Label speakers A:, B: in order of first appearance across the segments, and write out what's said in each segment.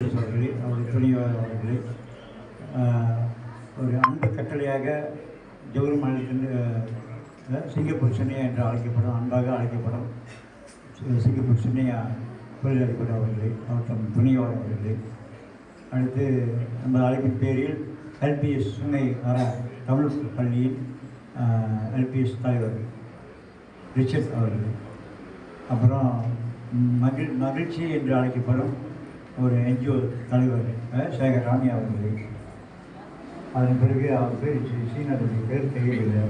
A: அவர்களே, அவருடைய துணைவர் அவர்களே, ஒரு அன்பு கட்டளையாக ஜவுரி மாநிலத்தின் சிங்கப்பூர் சென்னையா என்று அழைக்கப்படும், அன்பாக அழைக்கப்படும் சிங்கப்பூர் சென்னையா தொழிலதிபர் அவர்களே, அவர் தம் துணைவர் அவர்களே, அடுத்து நம்ம அழைப்பின் பேரில் எல்பிஎஸ் சுங்கை தமிழ் பள்ளியின் எல்பிஎஸ் தலைவர் ரிச்சர்ட் அவர்கள், அப்புறம் மகிழ்ச்சி என்று அழைக்கப்படும் ஒரு என்ஜிஓ தலைவர் சேகர் ராமியா அவர்களே, அதன் பிறகு அவர் பேர் சீனருடைய பேர் தெரியவில்லை.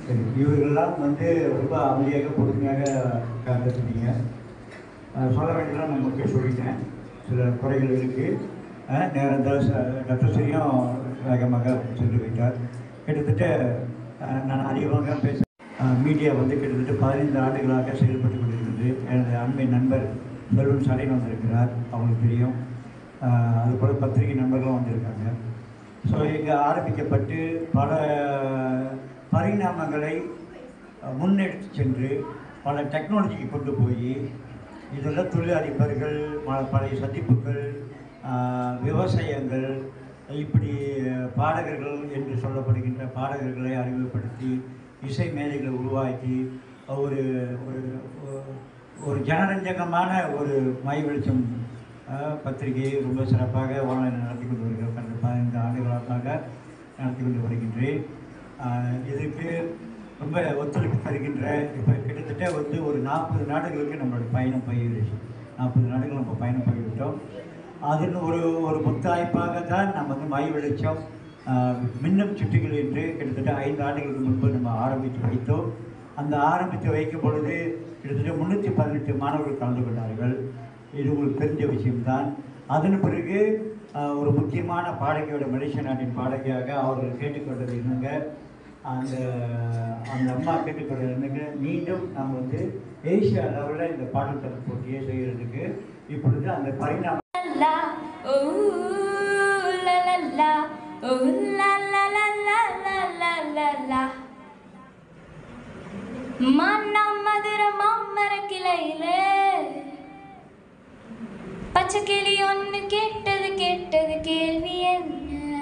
A: சரி, இவர்களெல்லாம் ரொம்ப அமைதியாக பொறுமையாக கற்றுட்டீங்க. சொல்ல வேண்டியதான் நான் முக்கிய சொல்லிட்டேன். சில குறைகள் இருக்குது. நேரம் டாக்டர் சரியும் வேகமாக சென்று வைத்தார். கிட்டத்தட்ட நான் அதிகமாக பேச மீடியா கிட்டத்தட்ட 15 ஆண்டுகளாக செயல்பட்டு கொண்டிருக்கிறது. எனது அண்மை நண்பர் செல்வன் சடையன் வந்திருக்கிறார், அவங்களுக்கு தெரியும். அதுபோல் பத்திரிகை நண்பர்களும் வந்திருக்காங்க. ஸோ இங்கே ஆரம்பிக்கப்பட்டு பல பரிணாமங்களை முன்னெடுத்து சென்று பல டெக்னாலஜிக்கு கொண்டு போய் இதெல்லாம் தொழிலதிபர்கள், பழைய சந்திப்புகள், விவசாயங்கள், இப்படி பாடகர்கள் என்று சொல்லப்படுகின்ற பாடகர்களை அறிமுகப்படுத்தி இசை மேதைகளை உருவாக்கி ஒரு ஒரு ஜனரஞ்சகமான ஒரு மை வெளிச்சம் பத்திரிகை ரொம்ப சிறப்பாக ஆன்லைன் நடத்தி கொண்டு வருகிறேன். கடந்த 15 ஆண்டுகளாக நடத்தி கொண்டு வருகின்றேன். இதுக்கு ரொம்ப ஒத்துழைப்பு தருகின்ற இப்போ கிட்டத்தட்ட ஒரு 40 நாடுகளுக்கு நம்மளோட பயணம் போயிடுச்சு. 40 நாடுகள் நம்ம பயணம் போய்விட்டோம். அதில் ஒரு முத்தாய்ப்பாக தான் நம்ம மை வெளிச்சம் மின்னும் சுட்டிகள் என்று கிட்டத்தட்ட 5 ஆண்டுகளுக்கு முன்பு நம்ம ஆரம்பித்து வைத்தோம். அந்த ஆரம்பித்து வைக்கும் பொழுது கிட்டத்தட்ட 318 மாணவர்கள் கலந்து கொண்டார்கள். இது உங்களுக்கு தெரிஞ்ச விஷயம்தான். அதன் பிறகு ஒரு முக்கியமான பாடகியோட மலேசிய நாட்டின் பாடகியாக அவர்கள் கேட்டுக்கொண்டது என்னங்க, அந்த அம்மா கேட்டுக்கொண்டது என்னங்க, மீண்டும் நம்ம ஏசியா லெவலில் இந்த பாடல் தர போட்டியை செய்கிறதுக்கு இப்பொழுது அந்த பரிணாமம்
B: மதுர மாமர கிளையிலே பச்சை கிளி ஒன்று கேட்டது கேள்வி என்ன,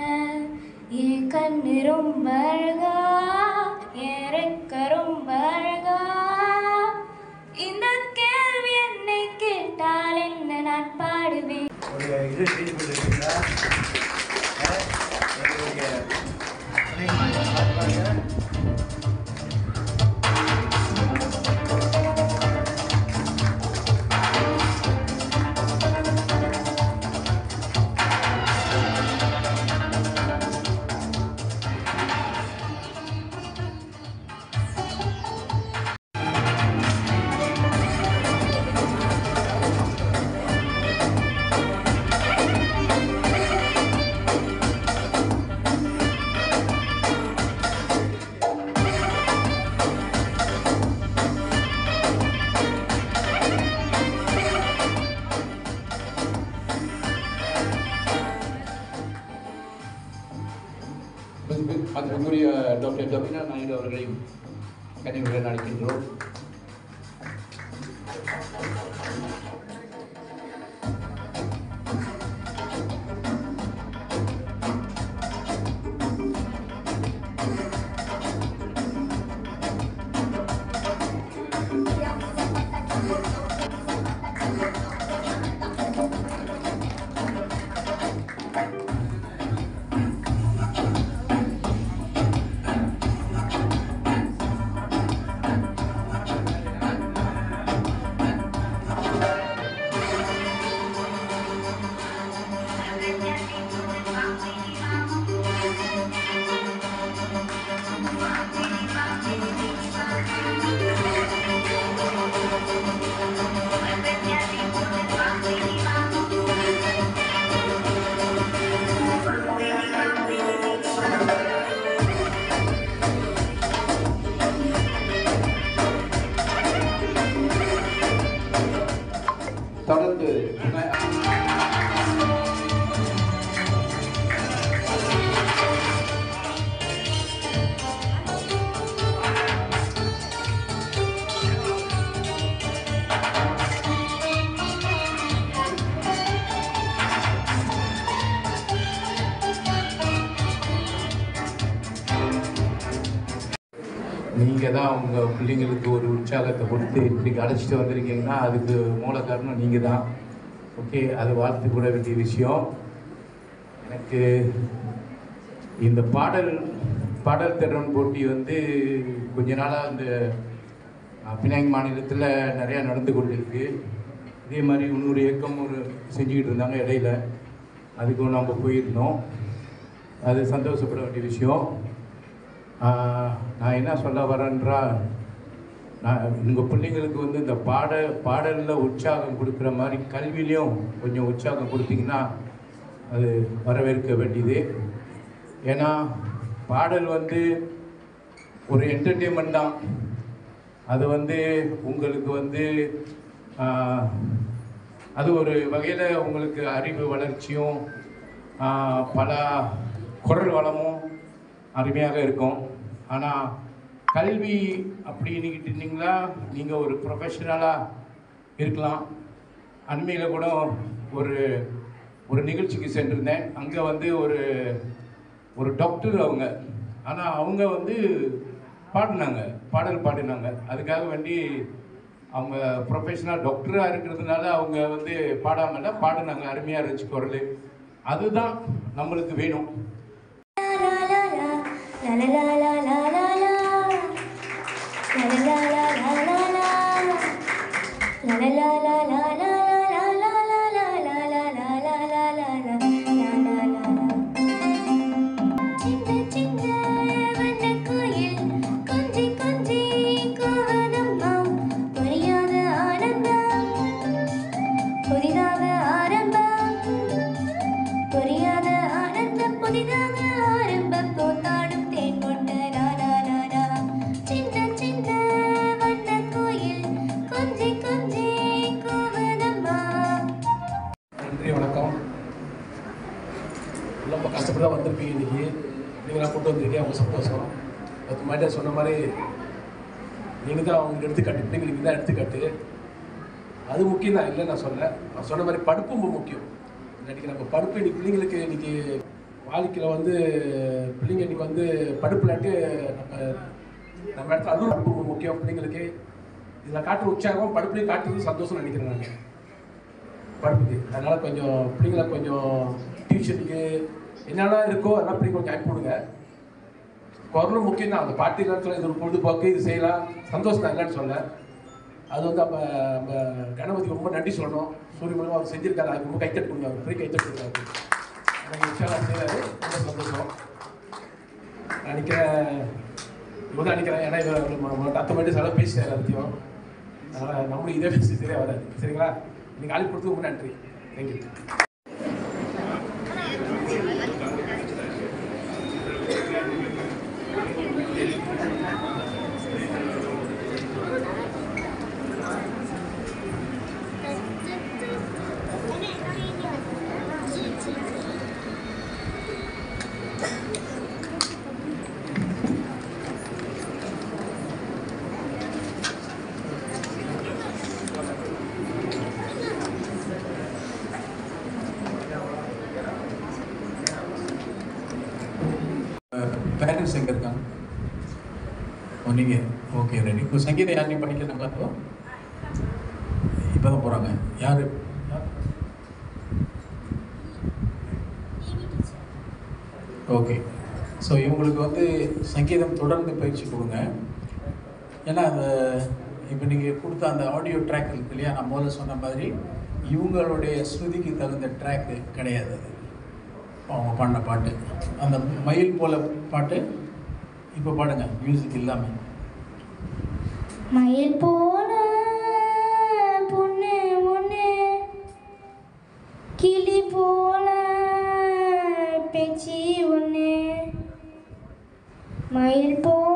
B: என் கண்ணு ரொம்ப அழகா, என் ரெக்க ரொம்ப அழகா, இந்த கேள்வி என்னை கேட்டால் என்ன நான் பாடுவேன்.
C: மதிப்புக்குரிய டாக்டர் ஜபீனா நாயுடு அவர்களையும் கனிவுடன் அழைக்கின்றோம். நீங்கள் தான் உங்கள் பிள்ளைங்களுக்கு ஒரு உற்சாகத்தை கொடுத்து இன்றைக்கி அழைச்சிட்டு வந்திருக்கீங்கன்னா அதுக்கு மூல காரணம் நீங்கள் தான். ஓகே, அது வாழ்த்து கூட வேண்டிய விஷயம். எனக்கு இந்த பாடல் திறன் போட்டி வந்து கொஞ்ச நாளாக இந்த பினாங் மாநிலத்தில் நிறையா நடந்து கொண்டிருக்கு. இதே மாதிரி இன்னொரு இயக்கம் செஞ்சுக்கிட்டு இருந்தாங்க இடையில, அதுக்கும் நம்ம போயிருந்தோம். அது சந்தோஷப்பட வேண்டிய விஷயம். நான் என்ன சொல்ல வரேன்றால், நான் உங்கள் பிள்ளைங்களுக்கு வந்து இந்த பாடலில் உற்சாகம் கொடுக்குற மாதிரி கல்வியிலையும் கொஞ்சம் உற்சாகம் கொடுத்தீங்கன்னா அது வரவேற்க வேண்டியது. ஏன்னா பாடல் வந்து ஒரு என்டர்டெயின்மெண்ட் தான். அது வந்து உங்களுக்கு வந்து அது ஒரு வகையில் உங்களுக்கு அறிவு வளர்ச்சியும் பல குரல் வளமும் அருமையாக இருக்கும். ஆனால் கல்வி அப்படின்னுக்கிட்டு இருந்தீங்களா நீங்கள் ஒரு ப்ரொஃபஷனலாக இருக்கலாம். அண்மையில் கூட ஒரு நிகழ்ச்சிக்கு சென்றிருந்தேன். அங்கே வந்து ஒரு டாக்டர் அவங்க, ஆனால் அவங்க வந்து பாடல் பாடினாங்க. அதுக்காக வேண்டி அவங்க ப்ரொஃபஷனல் டாக்டராக இருக்கிறதுனால அவங்க வந்து பாடினாங்க. அருமையாக இருந்துச்சு குரல். அதுதான் நம்மளுக்கு வேணும். வணக்கம். ரொம்ப கஷ்டப்பட்டு தான் வந்திருப்பீங்க இன்றைக்கி. நீங்களாம் கூப்பிட்டு வந்திருக்கீங்க, அவங்க சந்தோஷம். அது மாதிரி சொன்ன மாதிரி நீங்கள் தான் அவங்களுக்கு எடுத்துக்காட்டு, பிள்ளைங்களுக்கு தான் எடுத்துக்காட்டு. அது முக்கியம் தான், இல்லை நான் சொன்ன மாதிரி படிப்பு ரொம்ப முக்கியம். இன்றைக்கி நம்ம படிப்பு இன்றைக்கி பிள்ளைங்களுக்கு இன்றைக்கி வாழ்க்கையில் வந்து பிள்ளைங்க இன்றைக்கி வந்து படிப்புலாட்டு நம்ம இடத்துல அதுவும் படிப்பு ரொம்ப முக்கியம் பிள்ளைங்களுக்கு. இதில் காட்டுற உற்சாகம் படிப்புலையும் காட்டுறது சந்தோஷம் நினைக்கிறேன் நான் படிப்புக்கு. அதனால் கொஞ்சம் பிள்ளைங்களை கொஞ்சம் டியூஷனுக்கு என்னென்ன இருக்கோ அதெல்லாம் பிள்ளைங்க கொஞ்சம் அனுப்பி விடுங்க. குரலும் முக்கியம் தான். அந்த பாட்டு நேரத்தில் இது ஒரு பொழுதுபோக்கு, இது செய்யலாம், சந்தோஷம் தான், இல்லைன்னு சொல்ல. அது வந்து நம்ம கணபதி ரொம்ப நன்றி சொல்லணும். சூரிய மூலமாக அவர் செஞ்சுருக்காரு. அதுக்கு ரொம்ப கைத்தட்டு கொடுங்க. அவர் பெரிய கைத்தட்டு கொடுக்காரு. எனக்கு உற்சாகம் செய்கிறாரு, ரொம்ப சந்தோஷம். நான் நினைக்கிறேன். ஏன்னா இவர் அத்தை மட்டும் செலவு பேசிட்டார் எல்லாத்தையும். அதனால் நம்மளும் இதே பேசி சரியாக வராது. சரிங்களா? நீங்கள் ஆள் கொடுத்து ரொம்ப நன்றி. தேங்க்யூ. பேரண்ட்ஸ் எங்கே இருக்காங்க? நீங்கள் ஓகே ரெடி. இப்போ சங்கீதம் யாரையும் படிக்கிறேன் பார்த்தோம். இப்போ தான் போகிறாங்க. யார்? ஓகே. ஸோ இவங்களுக்கு வந்து சங்கீதம் தொடர்ந்து பயிற்சி கொடுங்க. ஏன்னா அந்த இப்போ நீங்கள் கொடுத்த அந்த ஆடியோ ட்ராக் இருக்கு இல்லையா, நான் முதல்ல சொன்ன மாதிரி இவங்களுடைய ஸ்ருதிக்கு தகுந்த ட்ராக்கு கிடையாது. அது அவங்க பாடின பாட்டு, அந்த மயில் போல பாட்டு இப்போ பாடுங்க, மியூசிக் இல்லாமல்.
B: மயில் போல பொண்ணு ஒன்று, கிளி போல பேச்சு ஒன்று, மயில் போல